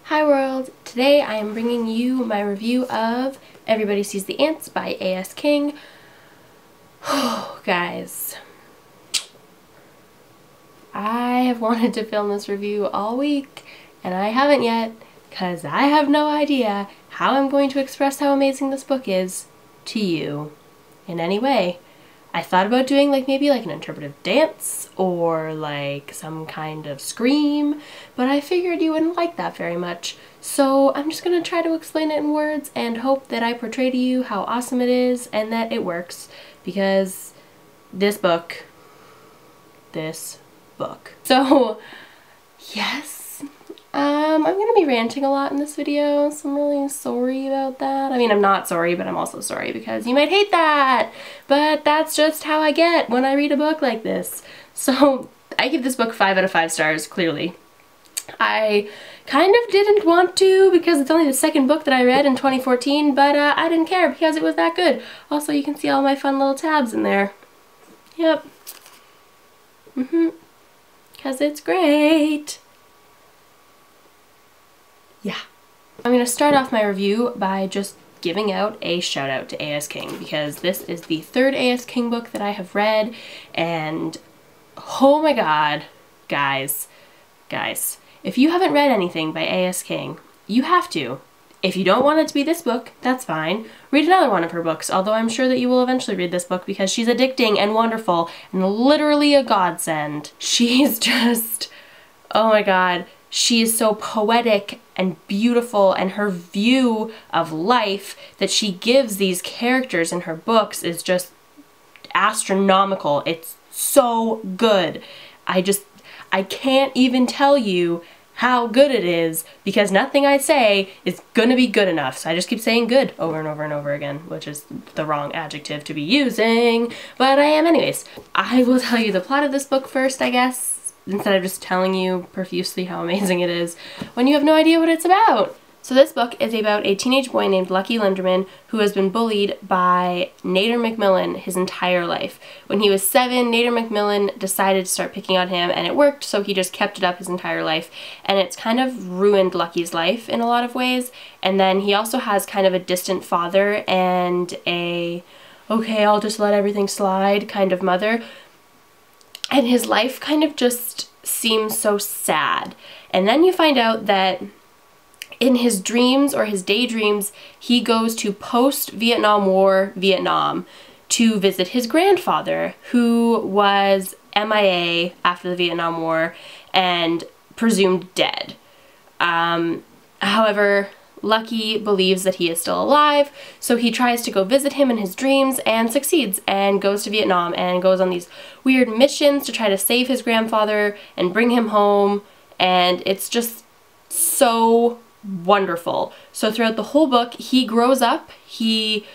Hi world! Today I am bringing you my review of Everybody Sees the Ants by A.S. King. Oh, guys, I have wanted to film this review all week and I haven't yet because I have no idea how I'm going to express how amazing this book is to you in any way. I thought about doing maybe an interpretive dance or some kind of scream, but I figured you wouldn't like that very much. So I'm just going to try to explain it in words and hope that I portray to you how awesome it is and that it works, because this book. So yes, I'm going to be ranting a lot in this video, so I'm really sorry about that. I mean, I'm not sorry, but I'm also sorry because you might hate that, but that's just how I get when I read a book like this. So I give this book 5 out of 5 stars, clearly. I kind of didn't want to because it's only the second book that I read in 2014, but I didn't care because it was that good. Also, you can see all my fun little tabs in there. Yep. Because it's great. Yeah. I'm going to start off my review by just giving out a shout out to A.S. King, because this is the third A.S. King book that I have read, and oh my god, guys, if you haven't read anything by A.S. King, you have to. If you don't want it to be this book, that's fine. Read another one of her books, although I'm sure that you will eventually read this book because she's addicting and wonderful and literally a godsend. She's just, oh my god, she is so poetic and beautiful, and her view of life that she gives these characters in her books is just astronomical. It's so good. I can't even tell you how good it is, because nothing I say is gonna be good enough. So I just keep saying good over and over and over again, which is the wrong adjective to be using, but I am anyways. I will tell you the plot of this book first, I guess, instead of just telling you profusely how amazing it is when you have no idea what it's about. So this book is about a teenage boy named Lucky Linderman who has been bullied by Nader McMillan his entire life. When he was 7, Nader McMillan decided to start picking on him, and it worked, so he just kept it up his entire life. And it's kind of ruined Lucky's life in a lot of ways. And then he also has kind of a distant father and a, okay, I'll just let everything slide kind of mother. And his life kind of just seems so sad. And then you find out that in his dreams or his daydreams, he goes to post-Vietnam War Vietnam to visit his grandfather, who was MIA after the Vietnam War and presumed dead. However, Lucky believes that he is still alive, so he tries to go visit him in his dreams and succeeds and goes to Vietnam and goes on these weird missions to try to save his grandfather and bring him home, and it's just so wonderful. So throughout the whole book, he grows up, he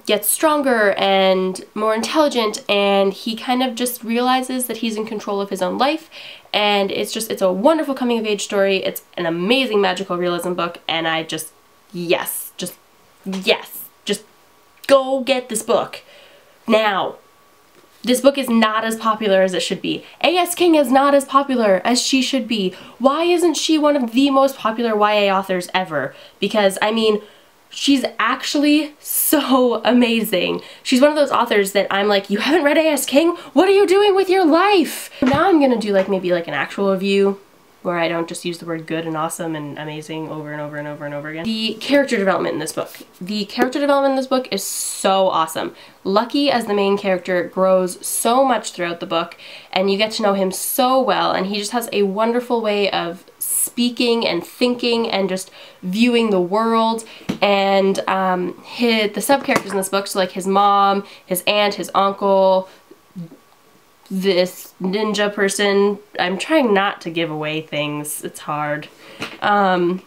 gets stronger and more intelligent, and he kind of just realizes that he's in control of his own life, and it's a wonderful coming of age story. It's an amazing magical realism book, and I just, yes, just go get this book now. This book is not as popular as it should be. A.S. King is not as popular as she should be. Why isn't she one of the most popular YA authors ever? Because, I mean, she's actually so amazing. She's one of those authors that I'm like, you haven't read A.S. King? What are you doing with your life? Now I'm gonna do maybe an actual review where I don't just use the word good and awesome and amazing over and over and over and over again. The character development in this book. The character development in this book is so awesome. Lucky as the main character grows so much throughout the book, and you get to know him so well, and he just has a wonderful way of speaking and thinking and just viewing the world. And the sub-characters in this book, so his mom, his aunt, his uncle, this ninja person, I'm trying not to give away things, it's hard, and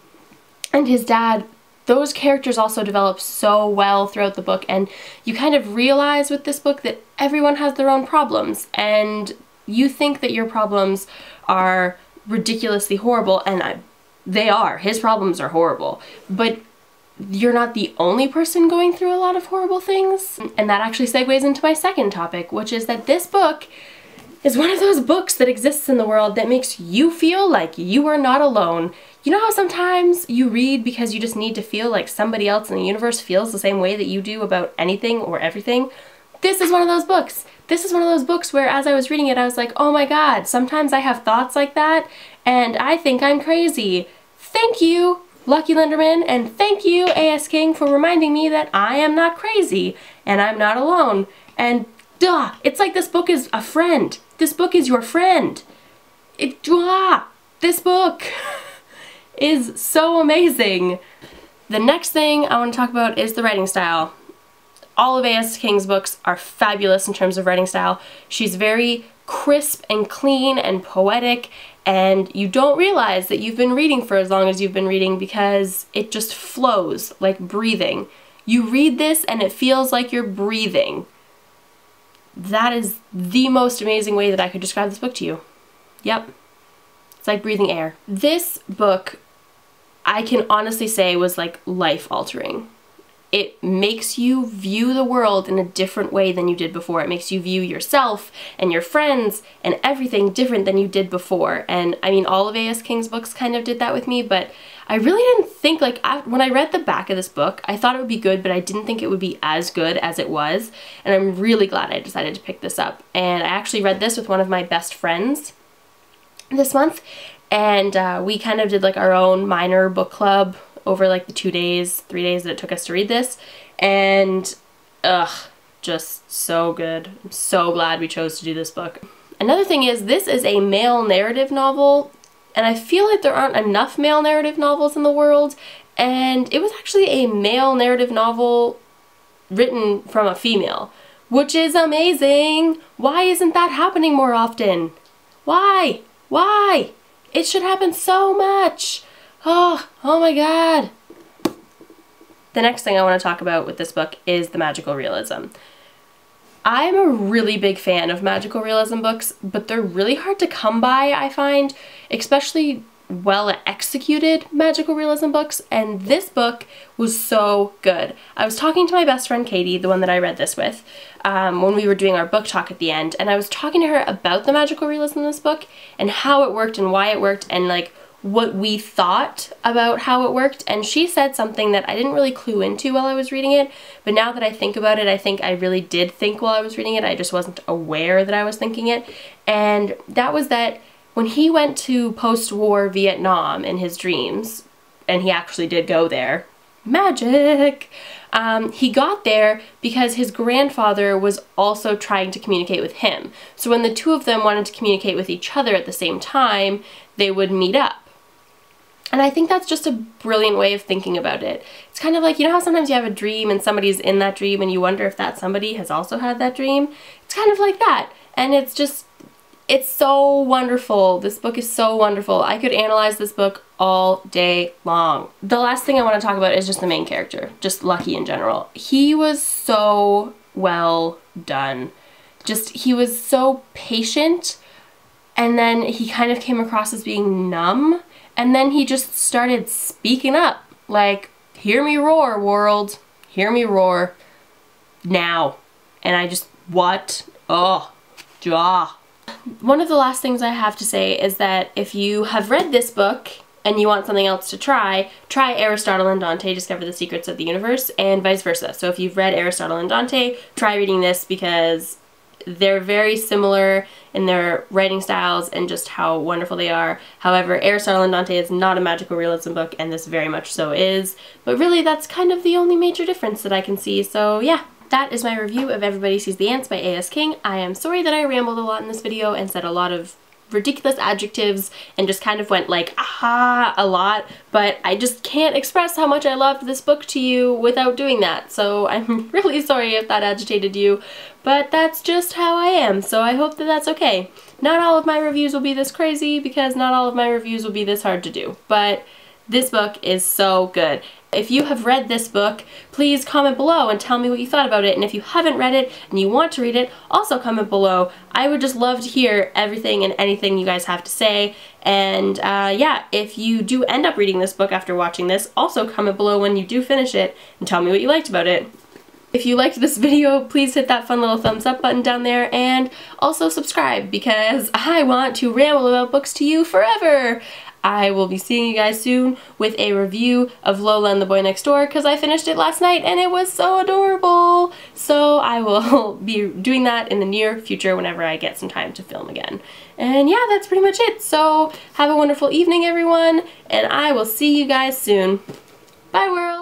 his dad, those characters also develop so well throughout the book, and you kind of realize with this book that everyone has their own problems, and you think that your problems are ridiculously horrible, and they are. His problems are horrible, but you're not the only person going through a lot of horrible things. And that actually segues into my second topic, which is that this book is one of those books that exists in the world that makes you feel like you are not alone. You know how sometimes you read because you just need to feel like somebody else in the universe feels the same way that you do about anything or everything? This is one of those books. This is one of those books where as I was reading it, I was like, oh my god, sometimes I have thoughts like that, and I think I'm crazy. Thank you, Lucky Linderman, and thank you, A.S. King, for reminding me that I am not crazy, and I'm not alone. And duh, it's like this book is a friend. This book is your friend. This book is so amazing. The next thing I want to talk about is the writing style. All of A.S. King's books are fabulous in terms of writing style. She's very crisp and clean and poetic, and you don't realize that you've been reading for as long as you've been reading because it just flows like breathing. You read this and it feels like you're breathing. That is the most amazing way that I could describe this book to you. Yep. It's like breathing air. This book, I can honestly say, was like life-altering. It makes you view the world in a different way than you did before. It makes you view yourself and your friends and everything different than you did before. And I mean, all of A.S. King's books kind of did that with me, but I really didn't think, like, when I read the back of this book, I thought it would be good, but I didn't think it would be as good as it was. And I'm really glad I decided to pick this up. And I actually read this with one of my best friends this month, and we kind of did like our own minor book club over like the 3 days that it took us to read this, and just so good. I'm so glad we chose to do this book. Another thing is, this is a male narrative novel, and I feel like there aren't enough male narrative novels in the world, and it was actually a male narrative novel written from a female, which is amazing. Why isn't that happening more often? Why? Why? It should happen so much. Oh my god. The next thing I want to talk about with this book is the magical realism. I'm a really big fan of magical realism books, but they're really hard to come by, I find, especially well executed magical realism books, and this book was so good. I was talking to my best friend Katie, the one that I read this with, when we were doing our book talk at the end, and I was talking to her about the magical realism in this book and how it worked and why it worked and like what we thought about how it worked, and she said something that I didn't really clue into while I was reading it, but now that I think about it, I think I really did think while I was reading it. I just wasn't aware that I was thinking it, and that was that when he went to post-war Vietnam in his dreams, and he actually did go there, magic, he got there because his grandfather was also trying to communicate with him. So when the two of them wanted to communicate with each other at the same time, they would meet up. And I think that's just a brilliant way of thinking about it. It's kind of like, you know how sometimes you have a dream and somebody's in that dream and you wonder if that somebody has also had that dream? It's kind of like that. And it's just, it's so wonderful. This book is so wonderful. I could analyze this book all day long. The last thing I want to talk about is just the main character, just Lucky in general. He was so well done. Just, he was so patient, and then he kind of came across as being numb, and then he just started speaking up, like, hear me roar, world, hear me roar, now. And I just, what? Oh, jaw. One of the last things I have to say is that if you have read this book and you want something else to try Aristotle and Dante, Discover the Secrets of the Universe, and vice versa. So if you've read Aristotle and Dante, try reading this because they're very similar in their writing styles and just how wonderful they are. However, Aristotle and Dante is not a magical realism book, and this very much so is. But really, that's kind of the only major difference that I can see. So yeah, that is my review of Everybody Sees the Ants by A.S. King. I am sorry that I rambled a lot in this video and said a lot of ridiculous adjectives and just kind of went like, aha, a lot, but I just can't express how much I loved this book to you without doing that, so I'm really sorry if that agitated you, but that's just how I am, so I hope that that's okay. Not all of my reviews will be this crazy, because not all of my reviews will be this hard to do, but this book is so good. If you have read this book, please comment below and tell me what you thought about it. And if you haven't read it and you want to read it, also comment below. I would just love to hear everything and anything you guys have to say. And yeah, if you do end up reading this book after watching this, also comment below when you do finish it and tell me what you liked about it. If you liked this video, please hit that fun little thumbs up button down there, and also subscribe because I want to ramble about books to you forever. I will be seeing you guys soon with a review of Lola and the Boy Next Door because I finished it last night and it was so adorable. So I will be doing that in the near future whenever I get some time to film again. And yeah, that's pretty much it. So have a wonderful evening, everyone, and I will see you guys soon. Bye, world!